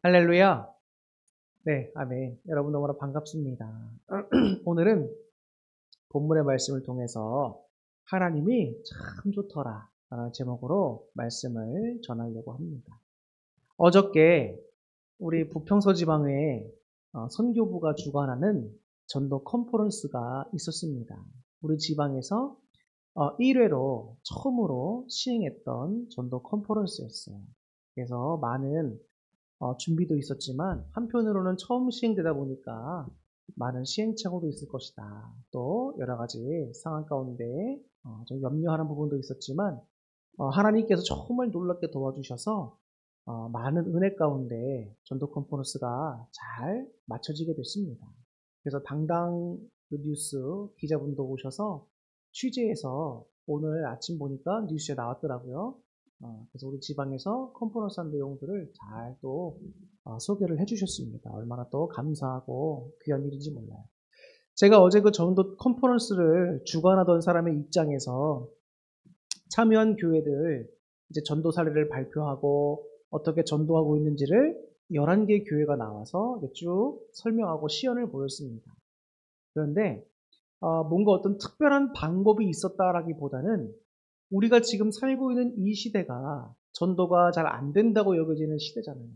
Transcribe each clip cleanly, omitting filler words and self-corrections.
할렐루야. 네, 아멘. 여러분 너무나 반갑습니다. 오늘은 본문의 말씀을 통해서 하나님이 참 좋더라 라는 제목으로 말씀을 전하려고 합니다. 어저께 우리 부평서 지방에 선교부가 주관하는 전도 컨퍼런스가 있었습니다. 우리 지방에서 1회로 처음으로 시행했던 전도 컨퍼런스였어요. 그래서 많은 준비도 있었지만 한편으로는 처음 시행되다 보니까 많은 시행착오도 있을 것이다. 또 여러 가지 상황 가운데 좀 염려하는 부분도 있었지만 하나님께서 정말 놀랍게 도와주셔서 많은 은혜 가운데 전도 컨퍼런스가 잘 마쳐지게 됐습니다. 그래서 당당 그 뉴스 기자분도 오셔서 취재해서 오늘 아침 보니까 뉴스에 나왔더라고요. 그래서 우리 지방에서 컨퍼런스 한 내용들을 잘 또 소개를 해주셨습니다. 얼마나 또 감사하고 귀한 일인지 몰라요. 제가 어제 그 전도 컨퍼런스를 주관하던 사람의 입장에서 참여한 교회들 이제 전도 사례를 발표하고 어떻게 전도하고 있는지를 11개 교회가 나와서 쭉 설명하고 시연을 보였습니다. 그런데 뭔가 어떤 특별한 방법이 있었다라기보다는 우리가 지금 살고 있는 이 시대가 전도가 잘 안 된다고 여겨지는 시대잖아요.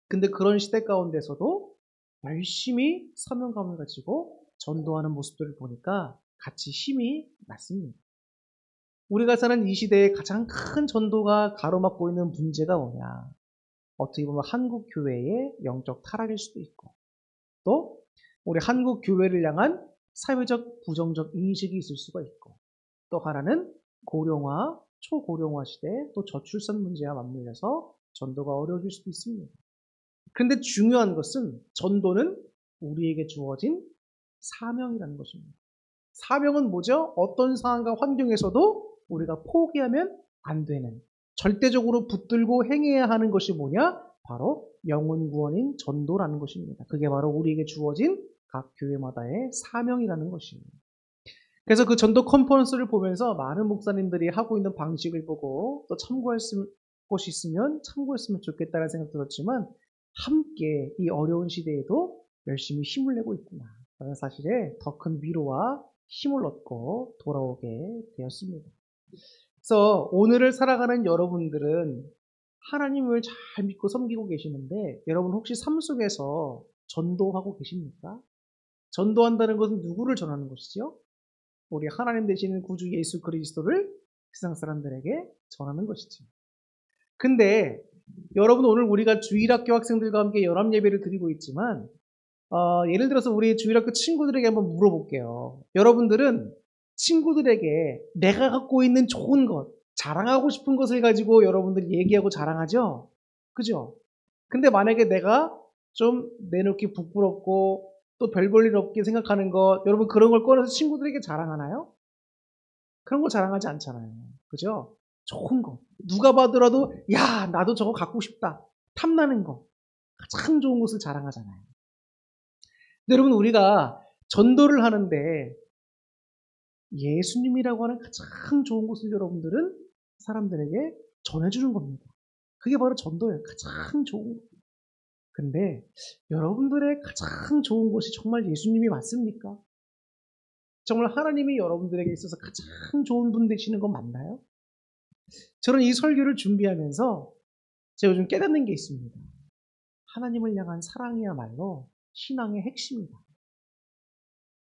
근데 그런 시대 가운데서도 열심히 사명감을 가지고 전도하는 모습들을 보니까 같이 힘이 났습니다. 우리가 사는 이 시대에 가장 큰 전도가 가로막고 있는 문제가 뭐냐? 어떻게 보면 한국 교회의 영적 타락일 수도 있고, 또 우리 한국 교회를 향한 사회적 부정적 인식이 있을 수가 있고, 또 하나는 고령화, 초고령화 시대, 또 저출산 문제와 맞물려서 전도가 어려워질 수도 있습니다. 그런데 중요한 것은 전도는 우리에게 주어진 사명이라는 것입니다. 사명은 뭐죠? 어떤 상황과 환경에서도 우리가 포기하면 안 되는, 절대적으로 붙들고 행해야 하는 것이 뭐냐? 바로 영혼 구원인 전도라는 것입니다. 그게 바로 우리에게 주어진 각 교회마다의 사명이라는 것입니다. 그래서 그 전도 컨퍼런스를 보면서 많은 목사님들이 하고 있는 방식을 보고 또 참고할 곳이 있으면 참고했으면 좋겠다는 생각 들었지만 함께 이 어려운 시대에도 열심히 힘을 내고 있구나 라는 사실에 더 큰 위로와 힘을 얻고 돌아오게 되었습니다. 그래서 오늘을 살아가는 여러분들은 하나님을 잘 믿고 섬기고 계시는데 여러분 혹시 삶 속에서 전도하고 계십니까? 전도한다는 것은 누구를 전하는 것이죠? 우리 하나님 되시는 구주 예수 그리스도를 세상 사람들에게 전하는 것이죠. 근데 여러분 오늘 우리가 주일학교 학생들과 함께 연합 예배를 드리고 있지만 예를 들어서 우리 주일학교 친구들에게 한번 물어볼게요. 여러분들은 친구들에게 내가 갖고 있는 좋은 것, 자랑하고 싶은 것을 가지고 여러분들이 얘기하고 자랑하죠? 그죠? 근데 만약에 내가 좀 내놓기 부끄럽고 또 별 볼 일 없게 생각하는 것, 여러분 그런 걸 꺼내서 친구들에게 자랑하나요? 그런 거 자랑하지 않잖아요. 그죠? 좋은 거. 누가 봐더라도, 야, 나도 저거 갖고 싶다. 탐나는 거. 가장 좋은 것을 자랑하잖아요. 근데 여러분, 우리가 전도를 하는데 예수님이라고 하는 가장 좋은 것을 여러분들은 사람들에게 전해주는 겁니다. 그게 바로 전도예요. 가장 좋은 거. 근데 여러분들의 가장 좋은 것이 정말 예수님이 맞습니까? 정말 하나님이 여러분들에게 있어서 가장 좋은 분 되시는 건 맞나요? 저는 이 설교를 준비하면서 제가 요즘 깨닫는 게 있습니다. 하나님을 향한 사랑이야말로 신앙의 핵심이다.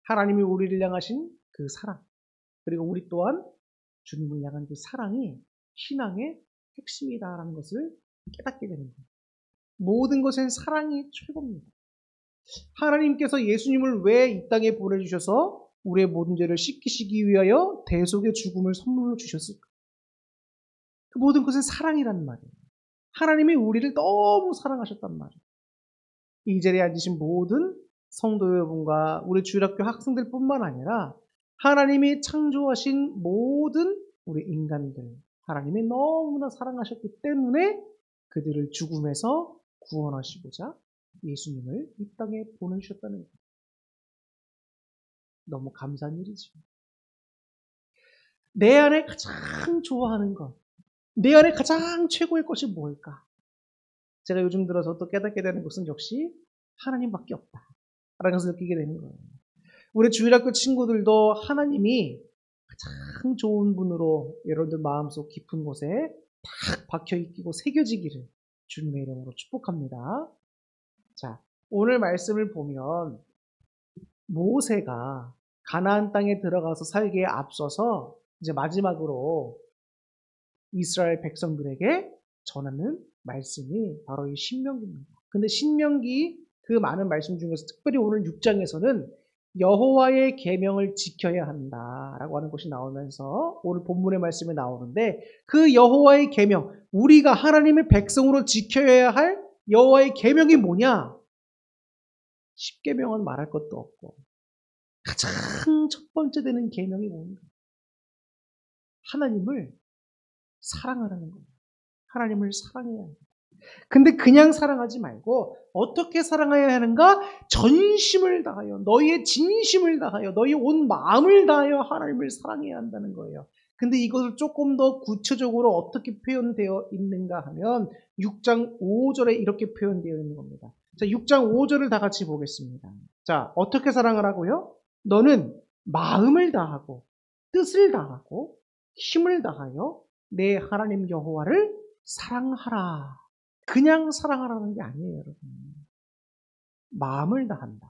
하나님이 우리를 향하신 그 사랑, 그리고 우리 또한 주님을 향한 그 사랑이 신앙의 핵심이다라는 것을 깨닫게 되는 거예요. 모든 것엔 사랑이 최고입니다. 하나님께서 예수님을 왜 이 땅에 보내주셔서 우리의 모든 죄를 씻기시기 위하여 대속의 죽음을 선물로 주셨을까? 그 모든 것은 사랑이란 말이에요. 하나님이 우리를 너무 사랑하셨단 말이에요. 이 자리에 앉으신 모든 성도 여러분과 우리 주일학교 학생들 뿐만 아니라 하나님이 창조하신 모든 우리 인간들, 하나님이 너무나 사랑하셨기 때문에 그들을 죽음에서 구원하시고자 예수님을 이 땅에 보내주셨다는 거예요. 너무 감사한 일이죠. 내 안에 가장 좋아하는 것, 내 안에 가장 최고의 것이 뭘까? 제가 요즘 들어서 또 깨닫게 되는 것은 역시 하나님밖에 없다 라는 것을 느끼게 되는 거예요. 우리 주일학교 친구들도 하나님이 가장 좋은 분으로 여러분들 마음속 깊은 곳에 딱 박혀 있고 새겨지기를 주님의 이름으로 축복합니다. 자, 오늘 말씀을 보면 모세가 가나안 땅에 들어가서 살기에 앞서서 이제 마지막으로 이스라엘 백성들에게 전하는 말씀이 바로 이 신명기입니다. 근데 신명기 그 많은 말씀 중에서 특별히 오늘 6장에서는 여호와의 계명을 지켜야 한다라고 하는 것이 나오면서 오늘 본문의 말씀에 나오는데 그 여호와의 계명, 우리가 하나님의 백성으로 지켜야 할 여호와의 계명이 뭐냐? 10계명은 말할 것도 없고 가장 첫 번째 되는 계명이 뭡니까? 하나님을 사랑하라는 거예요. 하나님을 사랑해야 합니다. 근데 그냥 사랑하지 말고 어떻게 사랑해야 하는가? 전심을 다하여, 너희의 진심을 다하여, 너희의 온 마음을 다하여 하나님을 사랑해야 한다는 거예요. 근데 이것을 조금 더 구체적으로 어떻게 표현되어 있는가 하면 6장 5절에 이렇게 표현되어 있는 겁니다. 자, 6장 5절을 다 같이 보겠습니다. 자, 어떻게 사랑을 하고요? 너는 마음을 다하고 뜻을 다하고 힘을 다하여 내 하나님 여호와를 사랑하라. 그냥 사랑하라는 게 아니에요, 여러분. 마음을 다한다.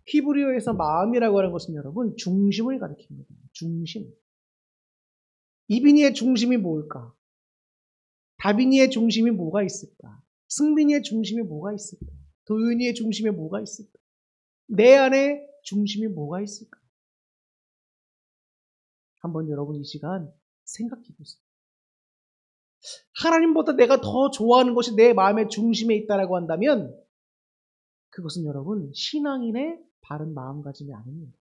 히브리어에서 마음이라고 하는 것은 여러분 중심을 가리킵니다. 중심. 이빈이의 중심이 뭘까? 다빈이의 중심이 뭐가 있을까? 승빈이의 중심이 뭐가 있을까? 도윤이의 중심에 뭐가 있을까? 내 안에 중심이 뭐가 있을까? 한번 여러분 이 시간 생각해 보세요. 하나님보다 내가 더 좋아하는 것이 내 마음의 중심에 있다라고 한다면 그것은 여러분 신앙인의 바른 마음가짐이 아닙니다.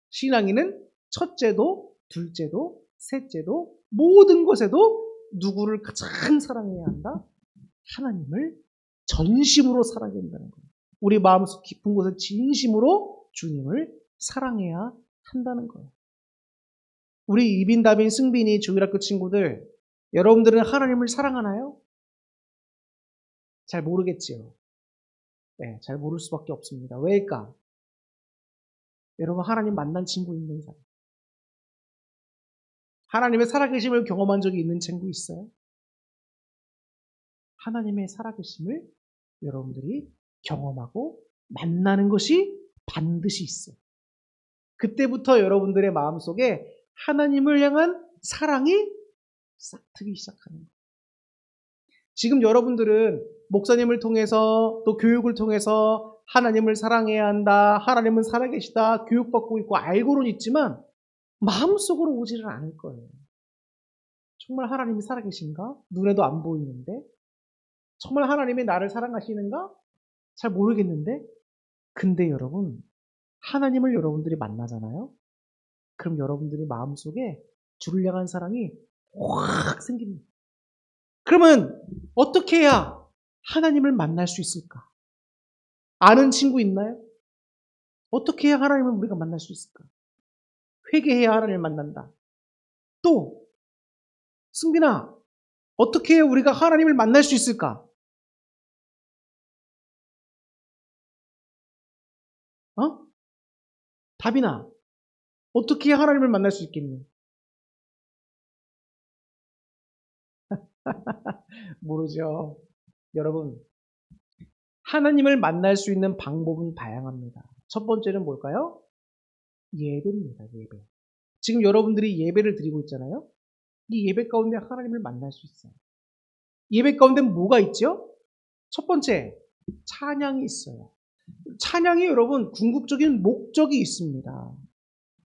신앙인은 첫째도 둘째도 셋째도 모든 것에도 누구를 가장 사랑해야 한다? 하나님을 전심으로 사랑해야 한다는 거예요. 우리 마음속 깊은 곳에 진심으로 주님을 사랑해야 한다는 거예요. 우리 이빈, 다빈, 승빈이 주일학교 친구들 여러분들은 하나님을 사랑하나요? 잘 모르겠지요. 네, 잘 모를 수밖에 없습니다. 왜일까? 여러분 하나님 만난 친구 있는 사람. 하나님의 살아계심을 경험한 적이 있는 친구 있어요? 하나님의 살아계심을 여러분들이 경험하고 만나는 것이 반드시 있어요. 그때부터 여러분들의 마음속에 하나님을 향한 사랑이 싹트기 시작하는 거예요. 지금 여러분들은 목사님을 통해서 또 교육을 통해서 하나님을 사랑해야 한다, 하나님은 살아계시다, 교육받고 있고 알고는 있지만 마음속으로 오지를 않을 거예요. 정말 하나님이 살아계신가? 눈에도 안 보이는데? 정말 하나님이 나를 사랑하시는가? 잘 모르겠는데? 근데 여러분, 하나님을 여러분들이 만나잖아요? 그럼 여러분들이 마음속에 주를 향한 사랑이 확 생깁니다. 그러면 어떻게 해야 하나님을 만날 수 있을까? 아는 친구 있나요? 어떻게 해야 하나님을 우리가 만날 수 있을까? 회개해야 하나님을 만난다. 또 승빈아, 어떻게 해야 우리가 하나님을 만날 수 있을까? 다빈아, 어떻게 해야 하나님을 만날 수 있겠니? 모르죠. 여러분, 하나님을 만날 수 있는 방법은 다양합니다. 첫 번째는 뭘까요? 예배입니다. 예배. 지금 여러분들이 예배를 드리고 있잖아요. 이 예배 가운데 하나님을 만날 수 있어요. 예배 가운데 뭐가 있죠? 첫 번째, 찬양이 있어요. 찬양이 여러분 궁극적인 목적이 있습니다.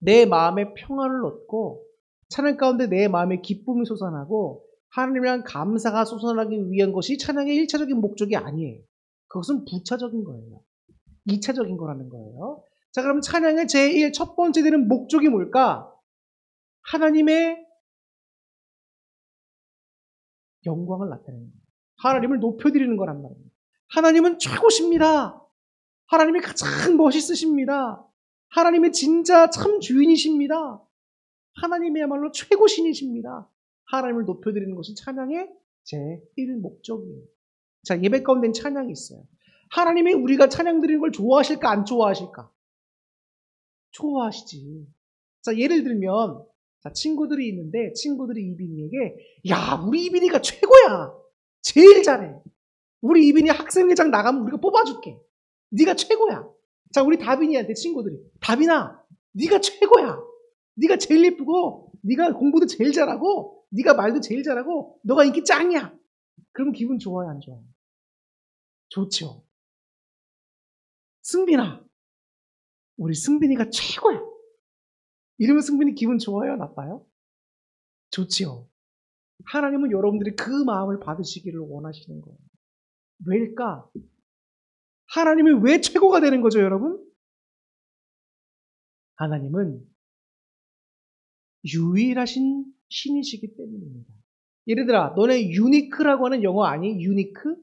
내 마음에 평안을 얻고 찬양 가운데 내 마음에 기쁨이 솟아나고 하나님에 대한 감사가 솟아나기 위한 것이 찬양의 1차적인 목적이 아니에요. 그것은 부차적인 거예요. 2차적인 거라는 거예요. 자, 그럼 찬양의 제1 첫 번째 되는 목적이 뭘까? 하나님의 영광을 나타내는 거예요. 하나님을 높여드리는 거란 말입니다. 하나님은 최고십니다. 하나님이 가장 멋있으십니다. 하나님의 진짜 참 주인이십니다. 하나님이야말로 최고신이십니다. 하나님을 높여드리는 것이 찬양의 제1 목적이에요. 자, 예배 가운데는 찬양이 있어요. 하나님이 우리가 찬양 드리는 걸 좋아하실까, 안 좋아하실까? 좋아하시지. 자, 예를 들면, 자, 친구들이 있는데, 친구들이 이빈이에게, 야, 우리 이빈이가 최고야! 제일 잘해! 우리 이빈이 학생회장 나가면 우리가 뽑아줄게. 네가 최고야! 자, 우리 다빈이한테 친구들이, 다빈아, 네가 최고야! 네가 제일 예쁘고, 네가 공부도 제일 잘하고, 네가 말도 제일 잘하고, 너가 인기 짱이야! 그럼 기분 좋아요, 안 좋아요? 좋죠. 승빈아, 우리 승빈이가 최고야! 이러면 승빈이 기분 좋아요, 나빠요? 좋지요. 하나님은 여러분들이 그 마음을 받으시기를 원하시는 거예요. 왜일까? 하나님이 왜 최고가 되는 거죠, 여러분? 하나님은 유일하신 신이시기 때문입니다. 예를 들어, 너네 유니크라고 하는 영어 아니? 유니크?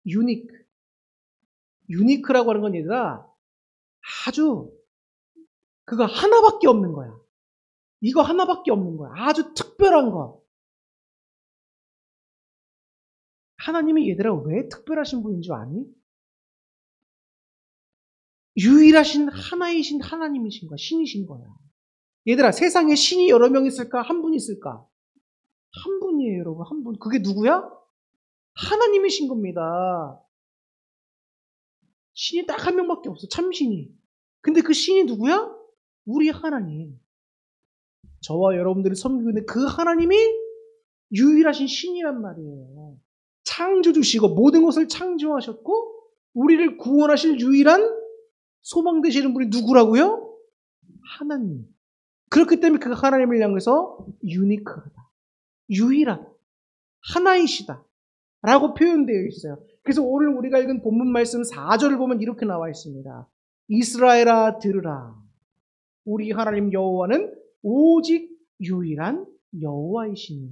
유니크. 유니크라고 하는 건 얘들아, 아주 그거 하나밖에 없는 거야. 이거 하나밖에 없는 거야. 아주 특별한 거. 하나님이 얘들아 왜 특별하신 분인 줄 아니? 유일하신 하나이신 하나님이신 거야. 신이신 거야. 얘들아 세상에 신이 여러 명 있을까? 한 분 있을까? 한 분이에요, 여러분. 한 분. 그게 누구야? 하나님이신 겁니다. 신이 딱 한 명밖에 없어. 참신이. 근데 그 신이 누구야? 우리 하나님. 저와 여러분들이 섬기고 있는 그 하나님이 유일하신 신이란 말이에요. 창조주시고 모든 것을 창조하셨고 우리를 구원하실 유일한 소망 되시는 분이 누구라고요? 하나님. 그렇기 때문에 그 하나님을 향해서 유니크하다. 유일하다. 하나이시다. 라고 표현되어 있어요. 그래서 오늘 우리가 읽은 본문 말씀 4절을 보면 이렇게 나와 있습니다. 이스라엘아 들으라. 우리 하나님 여호와는 오직 유일한 여호와이시니.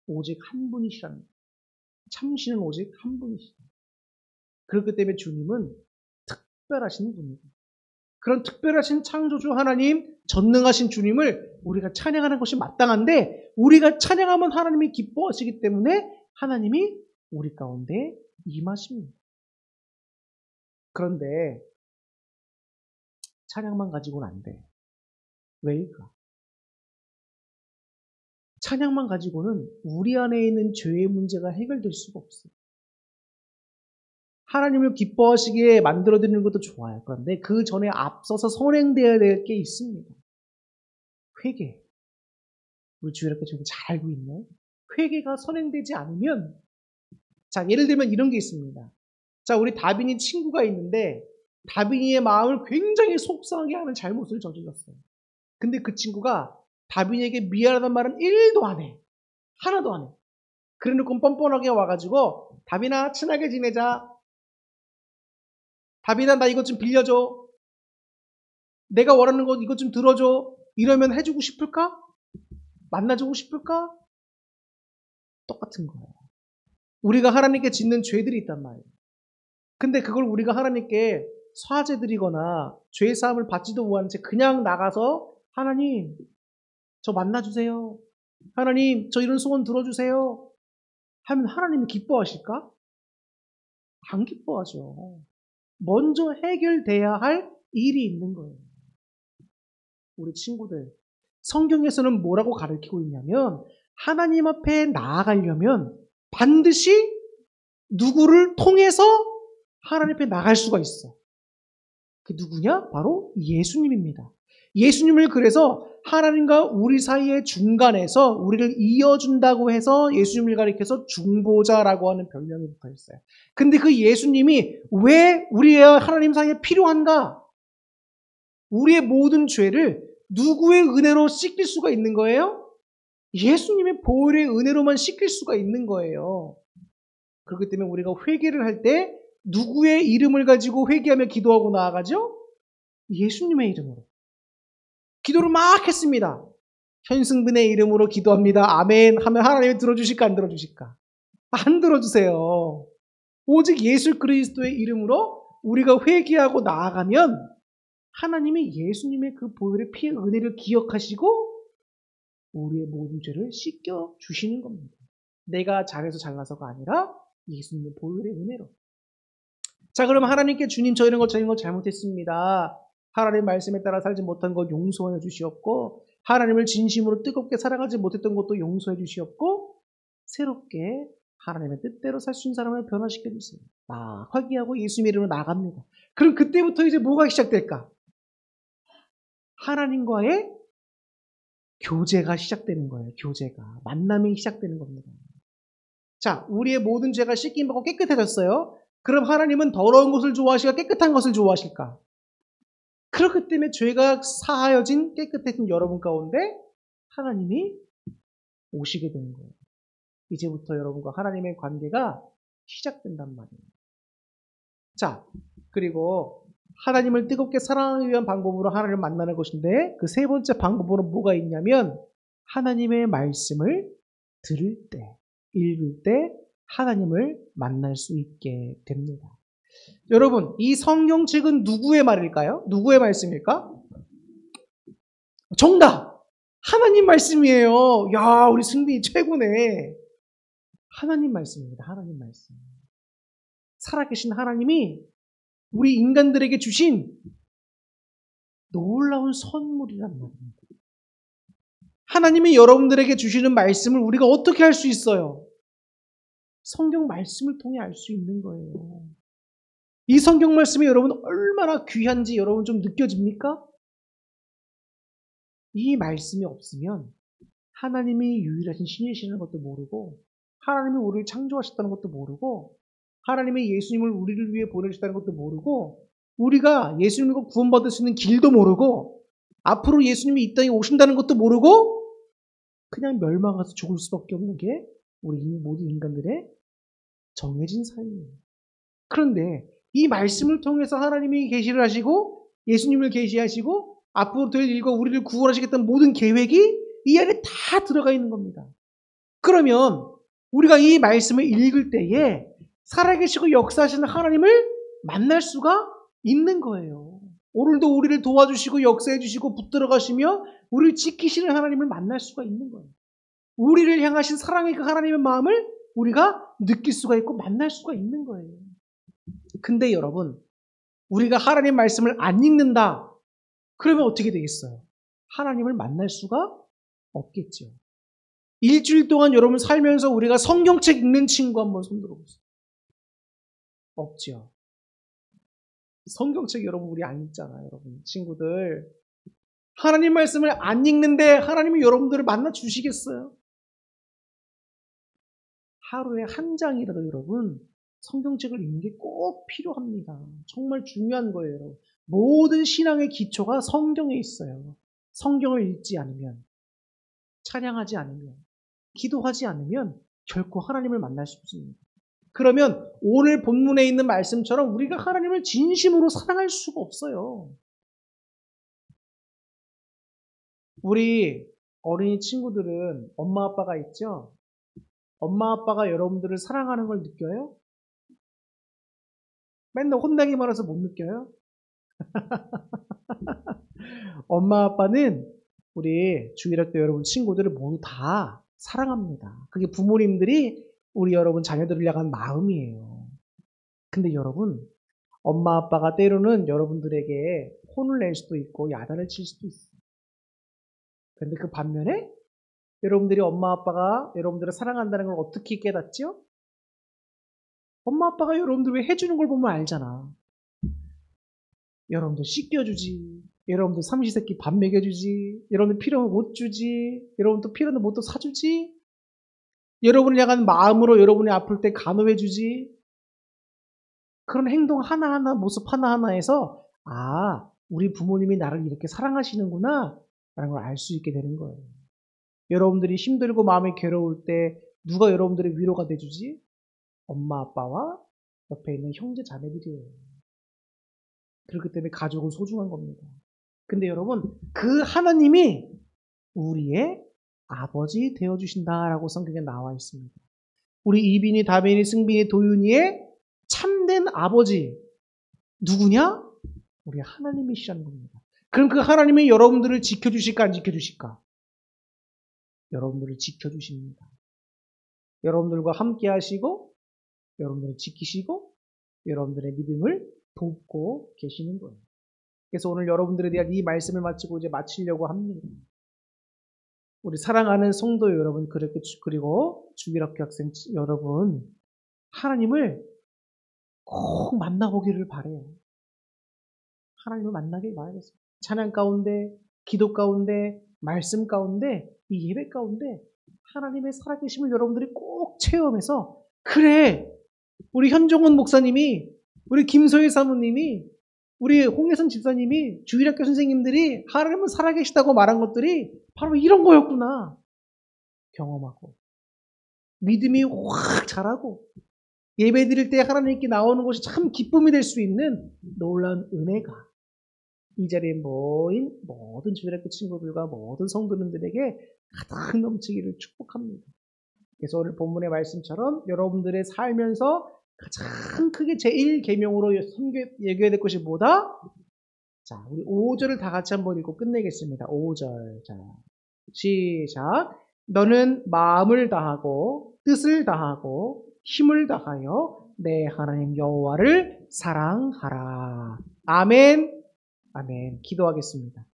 오직 한 분이시라는 거예요. 참신은 오직 한 분이시다. 그렇기 때문에 주님은 특별하신 분이다. 그런 특별하신 창조주 하나님, 전능하신 주님을 우리가 찬양하는 것이 마땅한데 우리가 찬양하면 하나님이 기뻐하시기 때문에 하나님이 우리 가운데 임하십니다. 그런데 찬양만 가지고는 안 돼. 왜일까? 찬양만 가지고는 우리 안에 있는 죄의 문제가 해결될 수가 없어요. 하나님을 기뻐하시게 만들어드리는 것도 좋아요. 그런데 그 전에 앞서서 선행되어야 될 게 있습니다. 회개. 우리 주일 이렇게 좀 잘 알고 있네. 회개가 선행되지 않으면, 자, 예를 들면 이런 게 있습니다. 자, 우리 다빈이 친구가 있는데, 다빈이의 마음을 굉장히 속상하게 하는 잘못을 저질렀어요. 근데 그 친구가 다빈이에게 미안하단 말은 1도 안 해. 하나도 안 해. 그래 놓고 뻔뻔하게 와가지고, 다빈아, 친하게 지내자. 다빈아, 나 이것 좀 빌려줘. 내가 원하는 거 이것 좀 들어줘. 이러면 해주고 싶을까? 만나주고 싶을까? 똑같은 거예요. 우리가 하나님께 짓는 죄들이 있단 말이에요. 근데 그걸 우리가 하나님께 화제 드리거나 죄사함을 받지도 못하는 채 그냥 나가서 하나님 저 만나주세요. 하나님 저 이런 소원 들어주세요. 하면 하나님이 기뻐하실까? 안 기뻐하죠. 먼저 해결돼야 할 일이 있는 거예요. 우리 친구들, 성경에서는 뭐라고 가르치고 있냐면 하나님 앞에 나아가려면 반드시 누구를 통해서 하나님 앞에 나갈 수가 있어. 그게 누구냐? 바로 예수님입니다. 예수님을 그래서 하나님과 우리 사이의 중간에서 우리를 이어준다고 해서 예수님을 가리켜서 중보자라고 하는 별명이 붙어 있어요. 근데 그 예수님이 왜 우리와 하나님 사이에 필요한가? 우리의 모든 죄를 누구의 은혜로 씻길 수가 있는 거예요? 예수님의 보혈의 은혜로만 씻길 수가 있는 거예요. 그렇기 때문에 우리가 회개를 할 때 누구의 이름을 가지고 회개하며 기도하고 나아가죠? 예수님의 이름으로. 기도를 막 했습니다. 현승빈의 이름으로 기도합니다. 아멘 하면 하나님이 들어주실까 안 들어주실까? 안 들어주세요. 오직 예수 그리스도의 이름으로 우리가 회개하고 나아가면 하나님이 예수님의 그 보혈의 피의 은혜를 기억하시고 우리의 모든 죄를 씻겨 주시는 겁니다. 내가 잘해서 잘나서가 아니라 예수님의 보혈의 은혜로. 자, 그럼 하나님께 주님 저 이런 거 잘못했습니다. 하나님의 말씀에 따라 살지 못한 것 용서해 주시옵고 하나님을 진심으로 뜨겁게 사랑하지 못했던 것도 용서해 주시옵고 새롭게 하나님의 뜻대로 살 수 있는 사람을 변화시켜 주세요. 회개하고 예수님의 이름으로 나갑니다. 그럼 그때부터 이제 뭐가 시작될까? 하나님과의 교제가 시작되는 거예요. 교제가. 만남이 시작되는 겁니다. 자, 우리의 모든 죄가 씻김받고 깨끗해졌어요. 그럼 하나님은 더러운 것을 좋아하실까? 깨끗한 것을 좋아하실까? 그렇기 때문에 죄가 사하여진 깨끗해진 여러분 가운데 하나님이 오시게 되는 거예요. 이제부터 여러분과 하나님의 관계가 시작된단 말이에요. 자, 그리고 하나님을 뜨겁게 사랑하기 위한 방법으로 하나님을 만나는 것인데 그 세 번째 방법으로 뭐가 있냐면 하나님의 말씀을 들을 때, 읽을 때 하나님을 만날 수 있게 됩니다. 여러분, 이 성경책은 누구의 말일까요? 누구의 말씀일까? 정답! 하나님 말씀이에요. 야, 우리 승빈이 최고네. 하나님 말씀입니다. 하나님 말씀. 살아계신 하나님이 우리 인간들에게 주신 놀라운 선물이란 말입니다. 하나님이 여러분들에게 주시는 말씀을 우리가 어떻게 할 수 있어요? 성경 말씀을 통해 알 수 있는 거예요. 이 성경 말씀이 여러분 얼마나 귀한지 여러분 좀 느껴집니까? 이 말씀이 없으면 하나님이 유일하신 신이시라는 것도 모르고 하나님이 우리를 창조하셨다는 것도 모르고 하나님의 예수님을 우리를 위해 보내주셨다는 것도 모르고 우리가 예수님을 구원받을 수 있는 길도 모르고 앞으로 예수님이 이 땅에 오신다는 것도 모르고 그냥 멸망해서 죽을 수밖에 없는 게 우리 모든 인간들의 정해진 삶이에요. 그런데 이 말씀을 통해서 하나님이 계시를 하시고 예수님을 계시하시고 앞으로 될 일과 우리를 구원하시겠다는 모든 계획이 이 안에 다 들어가 있는 겁니다. 그러면 우리가 이 말씀을 읽을 때에 살아계시고 역사하시는 하나님을 만날 수가 있는 거예요. 오늘도 우리를 도와주시고 역사해 주시고 붙들어 가시며 우리를 지키시는 하나님을 만날 수가 있는 거예요. 우리를 향하신 사랑의 그 하나님의 마음을 우리가 느낄 수가 있고 만날 수가 있는 거예요. 근데 여러분, 우리가 하나님 말씀을 안 읽는다. 그러면 어떻게 되겠어요? 하나님을 만날 수가 없겠죠. 일주일 동안 여러분 살면서 우리가 성경책 읽는 친구 한번 손들어 보세요. 없죠. 성경책 여러분 우리 안 읽잖아요. 여러분 친구들. 하나님 말씀을 안 읽는데 하나님이 여러분들을 만나 주시겠어요? 하루에 한 장이라도 여러분 성경책을 읽는 게 꼭 필요합니다. 정말 중요한 거예요. 여러분. 모든 신앙의 기초가 성경에 있어요. 성경을 읽지 않으면, 찬양하지 않으면, 기도하지 않으면 결코 하나님을 만날 수 없습니다. 그러면 오늘 본문에 있는 말씀처럼 우리가 하나님을 진심으로 사랑할 수가 없어요. 우리 어린이 친구들은 엄마 아빠가 있죠? 엄마 아빠가 여러분들을 사랑하는 걸 느껴요? 맨날 혼나기만 해서 못 느껴요? 엄마 아빠는 우리 주일학교 여러분 친구들을 모두 다 사랑합니다. 그게 부모님들이 우리 여러분 자녀들을 향한 마음이에요. 근데 여러분, 엄마 아빠가 때로는 여러분들에게 혼을 낼 수도 있고 야단을 칠 수도 있어요. 근데 그 반면에 여러분들이 엄마 아빠가 여러분들을 사랑한다는 걸 어떻게 깨닫죠? 엄마 아빠가 여러분들 왜 해주는 걸 보면 알잖아. 여러분들 씻겨주지, 여러분들 삼시세끼 밥 먹여주지, 여러분들 필요한 옷 주지, 여러분들 필요한 옷도 사주지, 여러분을 향한 마음으로 여러분이 아플 때 간호해주지. 그런 행동 하나하나, 모습 하나하나에서 우리 부모님이 나를 이렇게 사랑하시는구나 라는 걸 알 수 있게 되는 거예요. 여러분들이 힘들고 마음이 괴로울 때 누가 여러분들의 위로가 돼주지? 엄마 아빠와 옆에 있는 형제 자매들이에요. 그렇기 때문에 가족은 소중한 겁니다. 근데 여러분, 그 하나님이 우리의 아버지 되어주신다라고 성경에 나와 있습니다. 우리 이빈이, 다빈이, 승빈이, 도윤이의 참된 아버지 누구냐? 우리 하나님이시라는 겁니다. 그럼 그 하나님이 여러분들을 지켜주실까 안 지켜주실까? 여러분들을 지켜주십니다. 여러분들과 함께 하시고 여러분들을 지키시고 여러분들의 믿음을 돕고 계시는 거예요. 그래서 오늘 여러분들에 대한 이 말씀을 마치고 이제 마치려고 합니다. 우리 사랑하는 성도 여러분, 그리고 주일학교 학생 여러분, 하나님을 꼭 만나보기를 바래요. 하나님을 만나길 바라겠습니다. 찬양 가운데, 기도 가운데, 말씀 가운데, 이 예배 가운데 하나님의 살아계심을 여러분들이 꼭 체험해서, 그래, 우리 현종원 목사님이, 우리 김소희 사모님이, 우리 홍혜선 집사님이, 주일학교 선생님들이 하나님은 살아계시다고 말한 것들이 바로 이런 거였구나 경험하고, 믿음이 확 자라고, 예배 드릴 때 하나님께 나오는 것이 참 기쁨이 될 수 있는 놀라운 은혜가 이 자리에 모인 모든 주일학교 친구들과 모든 성도님들에게 가득 넘치기를 축복합니다. 그래서 오늘 본문의 말씀처럼 여러분들의 살면서 가장 크게 제1계명으로 얘기해야 될 것이 뭐다? 자, 우리 5절을 다 같이 한번 읽고 끝내겠습니다. 5절. 자, 시작. 너는 마음을 다하고 뜻을 다하고 힘을 다하여 내 하나님 여호와를 사랑하라. 아멘. 아멘. 기도하겠습니다.